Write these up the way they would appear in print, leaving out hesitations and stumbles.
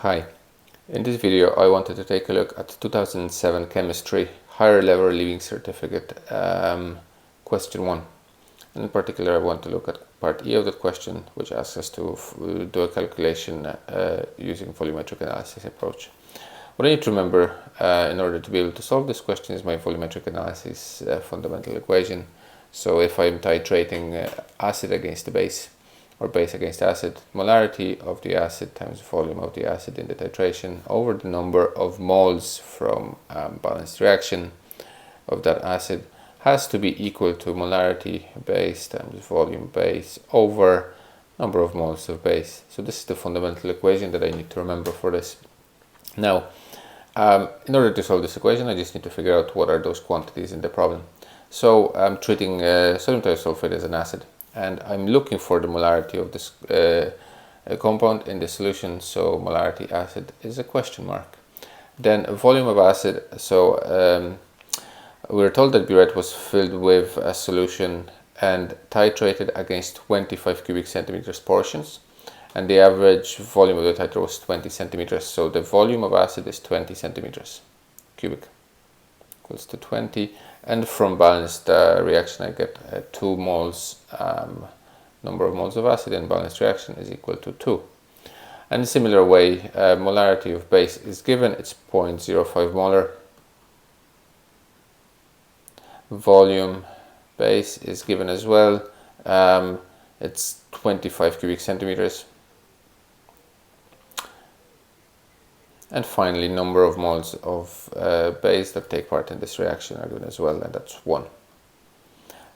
Hi, in this video I wanted to take a look at 2007 Chemistry Higher Level Leaving Certificate question 1. In particular I want to look at part E of that question, which asks us to do a calculation using volumetric analysis approach. What I need to remember in order to be able to solve this question is my volumetric analysis fundamental equation. So if I'm titrating acid against the base, or base against acid, molarity of the acid times volume of the acid in the titration over the number of moles from balanced reaction of that acid has to be equal to molarity base times volume base over number of moles of base. So this is the fundamental equation that I need to remember for this. Now, in order to solve this equation, I just need to figure out what are those quantities in the problem. So I'm treating sodium thiosulfate as an acid, and I'm looking for the molarity of this compound in the solution. So molarity acid is a question mark. Then volume of acid. So we were told that burette was filled with a solution and titrated against 25 cubic centimeters portions, and the average volume of the titer was 20 centimeters. So the volume of acid is 20 centimeters cubic, equals to 20. And from balanced reaction I get 2 moles, number of moles of acid in balanced reaction is equal to 2. And in a similar way, molarity of base is given, it's 0.05 molar. Volume base is given as well, it's 25 cubic centimeters. And finally, number of moles of base that take part in this reaction are given as well, and that's 1.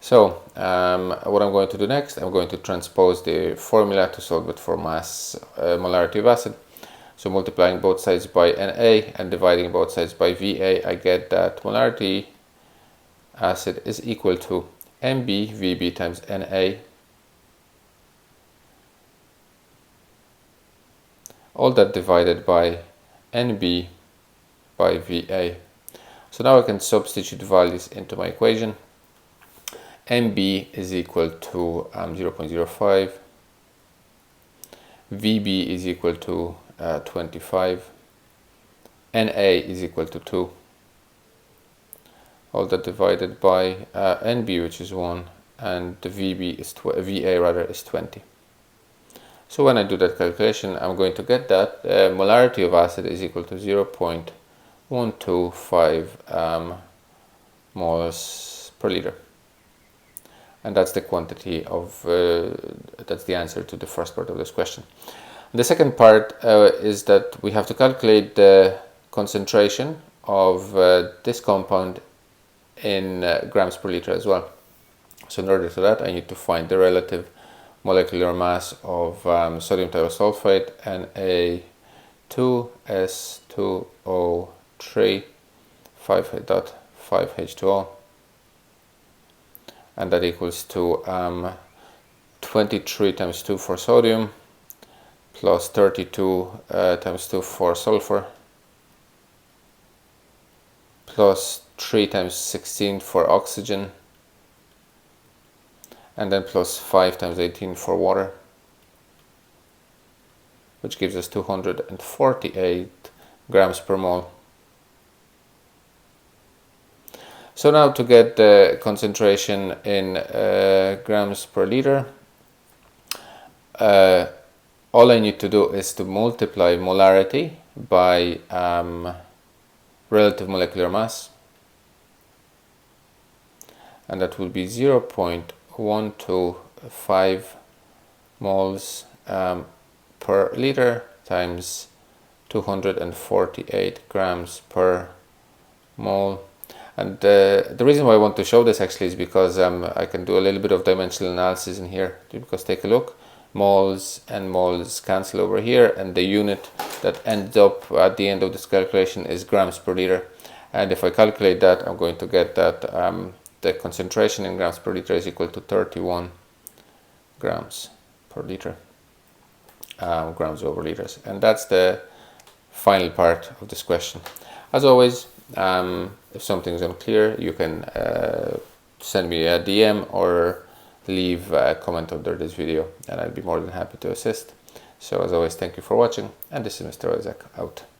So what I'm going to do next, I'm going to transpose the formula to solve it for mass molarity of acid. So multiplying both sides by Na and dividing both sides by Va, I get that molarity acid is equal to Mb Vb times Na, all that divided by Nb by Va. So now I can substitute values into my equation. Mb is equal to 0.05, Vb is equal to 25, Na is equal to 2, all that divided by Nb, which is 1, and the Vb is Va rather is 20. So when I do that calculation, I'm going to get that molarity of acid is equal to 0.125 moles per liter. And that's the quantity of, that's the answer to the first part of this question. The second part is that we have to calculate the concentration of this compound in grams per liter as well. So in order to that, I need to find the relative molecular mass of sodium thiosulfate, Na2S2O3 5.5H2O, and that equals to 23 times 2 for sodium plus 32 times 2 for sulfur plus 3 times 16 for oxygen, and then plus 5 times 18 for water, which gives us 248 grams per mole. So now to get the concentration in grams per liter, all I need to do is to multiply molarity by relative molecular mass, and that will be 0.125 moles per liter times 248 grams per mole. And the reason why I want to show this actually is because I can do a little bit of dimensional analysis in here. Because take a look, moles and moles cancel over here, and the unit that ends up at the end of this calculation is grams per liter. And if I calculate that, I'm going to get that the concentration in grams per liter is equal to 31 grams per liter, grams over liters. And that's the final part of this question. As always, if something is unclear, you can send me a DM or leave a comment under this video, and I'll be more than happy to assist. So as always, thank you for watching, and this is Mr. Isaac out.